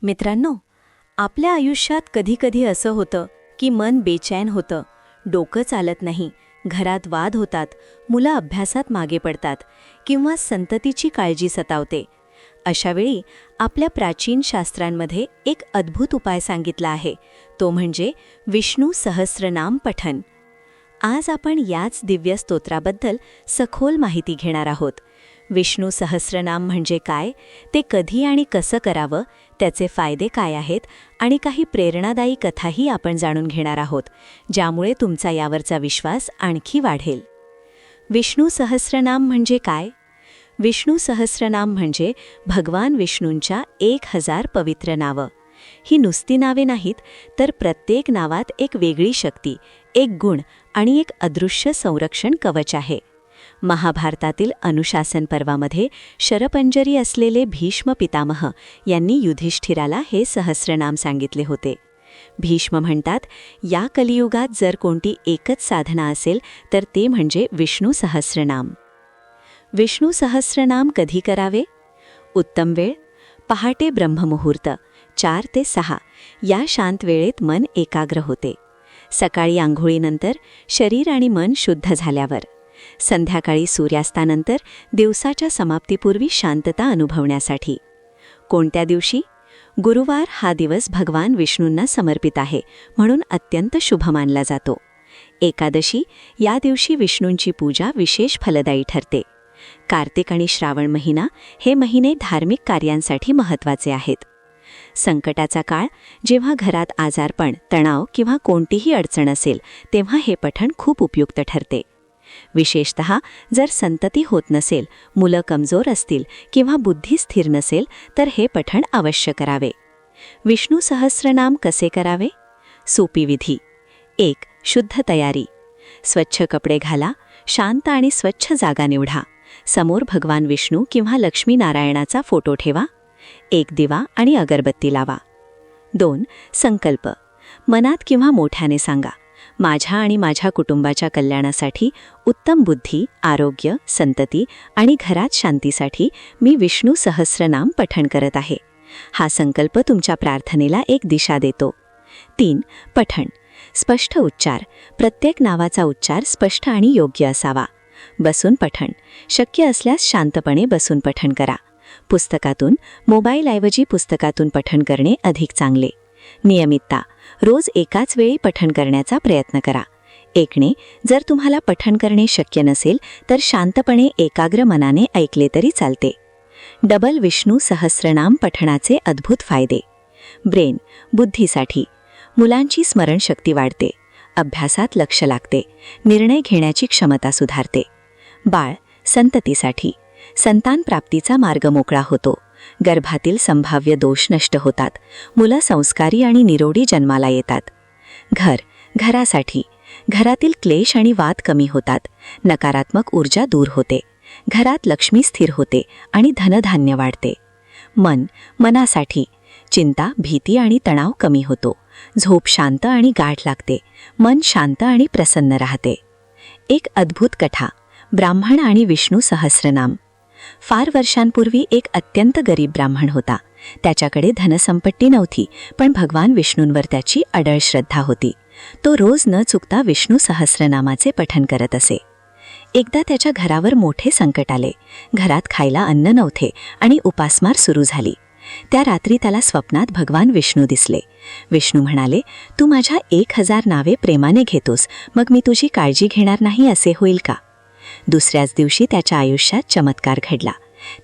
मित्रांनो, आपल्या आयुष्यात कधीकधी असं होतं की मन बेचैन होतं, डोकं चालत नाही, घरात वाद होतात, मुलं अभ्यासात मागे पडतात किंवा संततीची काळजी सतावते. अशावेळी आपल्या प्राचीन शास्त्रांमध्ये एक अद्भुत उपाय सांगितला आहे, तो म्हणजे विष्णू सहस्रनाम पठन. आज आपण याच दिव्य स्तोत्राबद्दल सखोल माहिती घेणार आहोत. विष्णू सहस्रनाम म्हणजे काय, ते कधी आणि कसं करावं, त्याचे फायदे काय आहेत आणि काही प्रेरणादायी कथाही आपण जाणून घेणार आहोत, ज्यामुळे तुमचा यावरचा विश्वास आणखी वाढेल. विष्णू सहस्रनाम म्हणजे काय? विष्णू सहस्रनाम म्हणजे भगवान विष्णूंच्या 1000 पवित्र नावं. ही नुसती नावे नाहीत, तर प्रत्येक नावात एक वेगळी शक्ती, एक गुण आणि एक अदृश्य संरक्षण कवच आहे. महाभारतातील अनुशासन पर्वामध्ये शरपंजरी असलेले भीष्म पितामह यांनी युधिष्ठिराला हे सहस्रनाम सांगितले होते. भीष्म म्हणतात, या कलियुगात जर कोणती एकच साधना असेल तर ते म्हणजे विष्णू सहस्रनाम. विष्णू सहस्रनाम कधी करावे? उत्तम वेळ पहाटे ब्रह्ममुहूर्त 4 ते 6 या शांत वेळेत मन एकाग्र होते. सकाळी आंघोळीनंतर शरीर आणि मन शुद्ध झाल्यावर. संध्याकाळी सूर्यास्तानंतर दिवसाच्या समाप्तीपूर्वी शांतता अनुभवण्यासाठी. कोणत्या दिवशी? गुरुवार हा दिवस भगवान विष्णूंना समर्पित आहे, म्हणून अत्यंत शुभ मानला जातो. एकादशी या दिवशी विष्णूंची पूजा विशेष फलदायी ठरते. कार्तिक आणि श्रावण महिना हे महिने धार्मिक कार्यांसाठी महत्त्वाचे आहेत. संकटाचा काळ, जेव्हा घरात आजारपण, तणाव किंवा कोणतीही अडचण असेल, तेव्हा हे पठण खूप उपयुक्त ठरते. विशेषतः जर संतती होत नसेल, मुलं कमजोर असतील किंवा बुद्धी स्थिर नसेल, तर हे पठण अवश्य करावे. विष्णू सहस्रनाम कसे करावे? सोपी विधी. 1. शुद्ध तयारी. स्वच्छ कपडे घाला, शांत आणि स्वच्छ जागा निवडा. समोर भगवान विष्णू किंवा लक्ष्मी नारायणाचा फोटो ठेवा. 1 दिवा आणि अगरबत्ती लावा. 2. संकल्प. मनात किंवा मोठ्याने सांगा, माझ्या आणि माझ्या कुटुंबाच्या कल्याणासाठी, उत्तम बुद्धी, आरोग्य, संतती आणि घरात शांतीसाठी मी विष्णू सहस्रनाम पठण करत आहे. हा संकल्प तुमच्या प्रार्थनेला एक दिशा देतो. 3. पठण. स्पष्ट उच्चार. प्रत्येक नावाचा उच्चार स्पष्ट आणि योग्य असावा. बसून पठण. शक्य असल्यास शांतपणे बसून पठण करा. पुस्तकातून, मोबाईलऐवजी पुस्तकातून पठण करणे अधिक चांगले. नियमितता. रोज एकाच वेळी पठण करण्याचा प्रयत्न करा. ऐकणे. जर तुम्हाला पठण करणे शक्य नसेल तर शांतपणे एकाग्र मनाने ऐकले तरी चालते. डबल विष्णू सहस्रनाम पठणाचे अद्भुत फायदे. ब्रेन. बुद्धीसाठी. मुलांची स्मरणशक्ती वाढते. अभ्यासात लक्ष लागते. निर्णय घेण्याची क्षमता सुधारते. बाळ. संततीसाठी. संतान प्राप्तीचा मार्ग मोकळा होतो. गर्भातील संभाव्य दोष नष्ट होतात. मुलं संस्कारी आणि निरोडी जन्माला येतात. घर. घरासाठी. घरातील क्लेश आणि वाद कमी होतात. नकारात्मक ऊर्जा दूर होते. घरात लक्ष्मी स्थिर होते आणि धनधान्य वाढते. मन. मनासाठी. चिंता, भीती आणि तणाव कमी होतो. झोप शांत आणि गाढ लागते. मन शांत आणि प्रसन्न राहते. एक अद्भुत कथा. ब्राह्मण आणि विष्णू सहस्रनाम. फार वर्षांपूर्वी एक अत्यंत गरीब ब्राह्मण होता. त्याच्याकडे धनसंपत्ती नव्हती, पण भगवान विष्णूंवर त्याची अढळ श्रद्धा होती. तो रोज न चुकता विष्णू सहस्रनामाचे पठण करत असे. एकदा त्याच्या घरावर मोठे संकट आले. घरात खायला अन्न नव्हते आणि उपासमार सुरू झाली. त्या रात्री त्याला स्वप्नात भगवान विष्णू दिसले. विष्णू म्हणाले, तू माझ्या 1000 नावे प्रेमाने घेतोस, मग मी तुझी काळजी घेणार नाही असे होईल का? दुसऱ्याच दिवशी त्याच्या आयुष्यात चमत्कार घडला.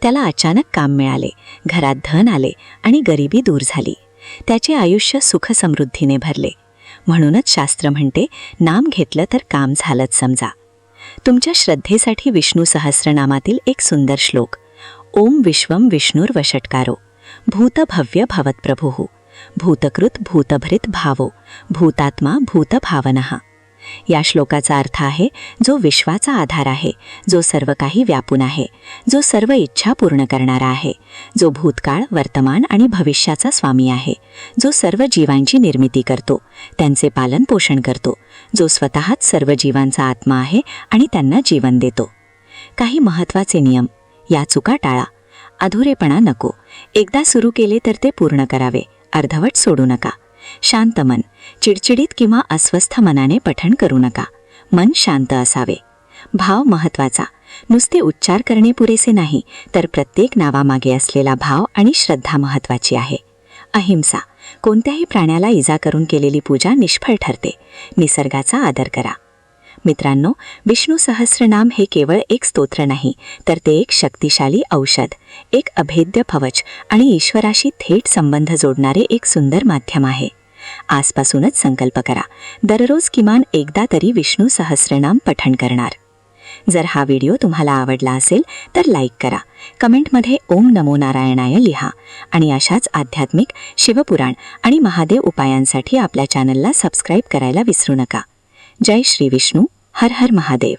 त्याला अचानक काम मिळाले, घरात धन आले आणि गरिबी दूर झाली. त्याचे आयुष्य सुख समृद्धीने भरले. म्हणूनच शास्त्र म्हणते, नाम घेतलं तर काम झालंच समजा. तुमच्या श्रद्धेसाठी विष्णू सहस्रनामातील एक सुंदर श्लोक. ओम विश्वम विष्णुर्वषट्कारो भूतभव्य भवत्प्रभुः भूतकृत भूतभृत भावो भूतात्मा भूतभावनः. या श्लोकाचा अर्थ आहे, जो विश्वाचा आधार आहे, जो सर्व काही व्यापून आहे, जो सर्व इच्छा पूर्ण करणारा आहे, जो भूतकाळ, वर्तमान आणि भविष्याचा स्वामी आहे, जो सर्व जीवांची निर्मिती करतो, त्यांचे पालन पोषण करतो, जो स्वतःच सर्व जीवांचा आत्मा आहे आणि त्यांना जीवन देतो. काही महत्त्वाचे नियम. या चुका टाळा. अधुरेपणा नको. एकदा सुरू केले तर ते पूर्ण करावे, अर्धवट सोडू नका. शांत मन. चिडचिडीत किंवा अस्वस्थ मनाने पठण करू नका. मन शांत असावे. भाव महत्वाचा. नुसते उच्चार करणे पुरेसे नाही, तर प्रत्येक नावामागे असलेला भाव आणि श्रद्धा महत्वाची आहे. अहिंसा. कोणत्याही प्राण्याला इजा करून केलेली पूजा निष्फळ ठरते. निसर्गाचा आदर करा. मित्रांनो, विष्णू सहस्रनाम हे केवळ एक स्तोत्र नाही, तर ते एक शक्तिशाली औषध, एक अभेद्य कवच आणि ईश्वराशी थेट संबंध जोडणारे एक सुंदर माध्यम आहे. आजपासूनच संकल्प करा, दररोज किमान एकदा तरी विष्णू सहस्रनाम पठण करणार. जर हा व्हिडिओ तुम्हाला आवडला असेल तर लाईक करा, कमेंटमध्ये ओम नमो नारायणाय लिहा आणि अशाच आध्यात्मिक, शिवपुराण आणि महादेव उपायांसाठी आपल्या चॅनलला सबस्क्राईब करायला विसरू नका. जय श्री विष्णू. हर हर महादेव.